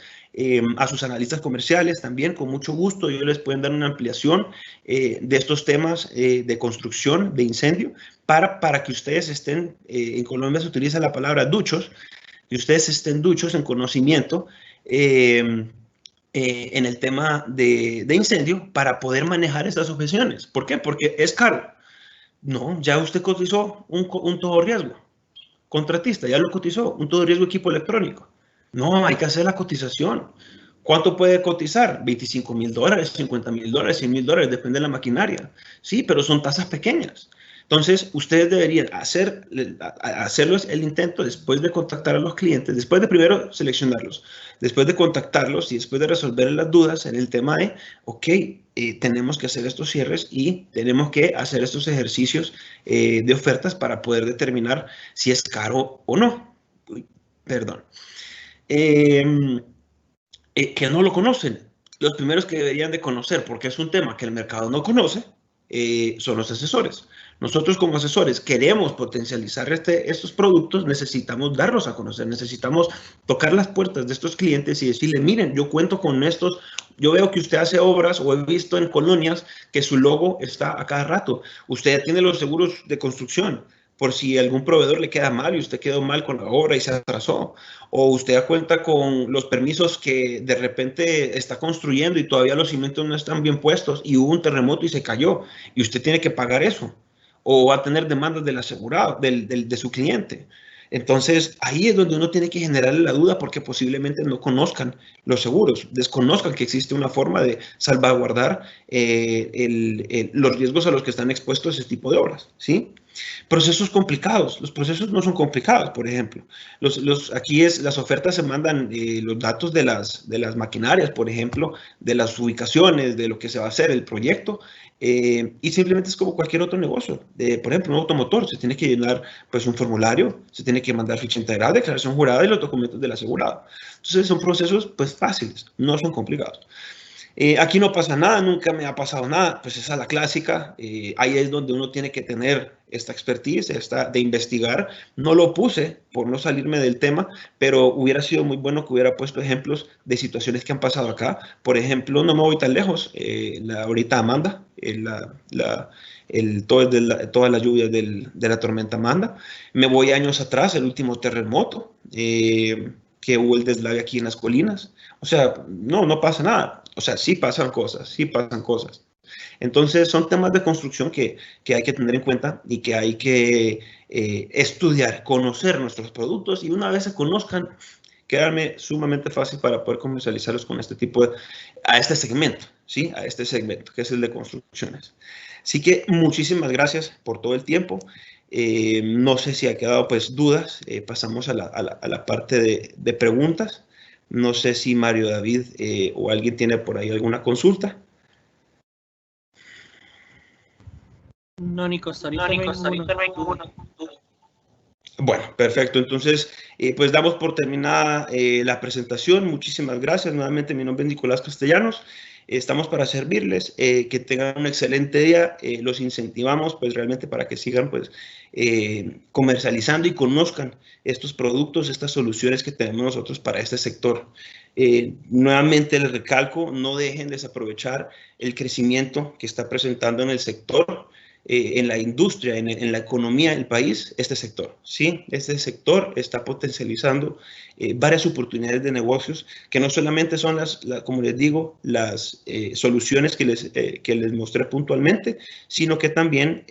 a sus analistas comerciales también, con mucho gusto. Ellos les pueden dar una ampliación de estos temas de construcción, de incendio, para que ustedes estén, en Colombia se utiliza la palabra duchos, que ustedes estén duchos en conocimiento en el tema de incendio para poder manejar estas objeciones. ¿Por qué? Porque es caro. No, ya usted cotizó un todo riesgo. Contratista, ya lo cotizó, un todo riesgo equipo electrónico. No, hay que hacer la cotización. ¿Cuánto puede cotizar? $25,000, $50,000, $100,000, depende de la maquinaria. Sí, pero son tasas pequeñas. Entonces, ustedes deberían hacerlos el intento después de contactar a los clientes, después de primero seleccionarlos, después de contactarlos y después de resolver las dudas en el tema de, ok, tenemos que hacer estos cierres y tenemos que hacer estos ejercicios de ofertas para poder determinar si es caro o no. Uy, perdón. Que no lo conocen. Los primeros que deberían de conocer, porque es un tema que el mercado no conoce, son los asesores. Nosotros como asesores queremos potencializar estos productos, necesitamos darlos a conocer, necesitamos tocar las puertas de estos clientes y decirle, miren, yo cuento con estos, yo veo que usted hace obras o he visto en colonias que su logo está a cada rato. Usted tiene los seguros de construcción por si algún proveedor le queda mal y usted quedó mal con la obra y se atrasó. O usted ya cuenta con los permisos que de repente está construyendo y todavía los cimientos no están bien puestos y hubo un terremoto y se cayó y usted tiene que pagar eso. O va a tener demandas del asegurado, de su cliente. Entonces, ahí es donde uno tiene que generarle la duda porque posiblemente no conozcan los seguros, desconozcan que existe una forma de salvaguardar los riesgos a los que están expuestos ese tipo de obras, ¿sí? Procesos complicados. Los procesos no son complicados, por ejemplo. Aquí las ofertas se mandan los datos de las maquinarias, por ejemplo, de las ubicaciones, de lo que se va a hacer, el proyecto, y simplemente es como cualquier otro negocio. Por ejemplo, un automotor, se tiene que llenar pues, un formulario, se tiene que mandar ficha integral, declaración jurada y los documentos del asegurado. Entonces son procesos pues fáciles, no son complicados. Aquí no pasa nada, nunca me ha pasado nada, pues esa es la clásica. Ahí es donde uno tiene que tener esta expertise, de investigar. No lo puse por no salirme del tema, pero hubiera sido muy bueno que hubiera puesto ejemplos de situaciones que han pasado acá. Por ejemplo, no me voy tan lejos, ahorita Amanda, todas las lluvias de la tormenta Amanda. Me voy años atrás, el último terremoto. Que hubo el deslave aquí en las colinas. O sea, no pasa nada. O sea, sí pasan cosas, sí pasan cosas. Entonces, son temas de construcción que hay que tener en cuenta y que hay que estudiar, conocer nuestros productos y una vez se conozcan, quedarme sumamente fácil para poder comercializarlos con a este segmento, ¿sí? A este segmento, que es el de construcciones. Así que muchísimas gracias por todo el tiempo. No sé si ha quedado pues dudas. Pasamos a la parte de preguntas. No sé si Mario David o alguien tiene por ahí alguna consulta. No, Nico, ahorita no hay ninguna. Bueno, perfecto. Entonces, pues damos por terminada la presentación. Muchísimas gracias. Nuevamente, mi nombre es Nicolás Castellanos. Estamos para servirles. Que tengan un excelente día. Los incentivamos, pues, realmente para que sigan, pues, comercializando y conozcan estos productos, estas soluciones que tenemos nosotros para este sector. Nuevamente les recalco, no dejen desaprovechar el crecimiento que está presentando en el sector. En la industria, en la economía del país, este sector. ¿Sí? Este sector está potencializando varias oportunidades de negocios que no solamente son como les digo, las soluciones que les mostré puntualmente, sino que también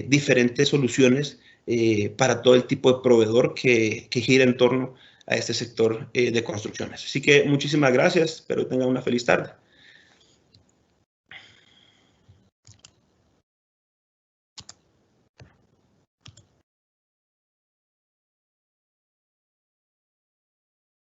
diferentes soluciones para todo el tipo de proveedor que gira en torno a este sector de construcciones. Así que muchísimas gracias, espero tengan una feliz tarde.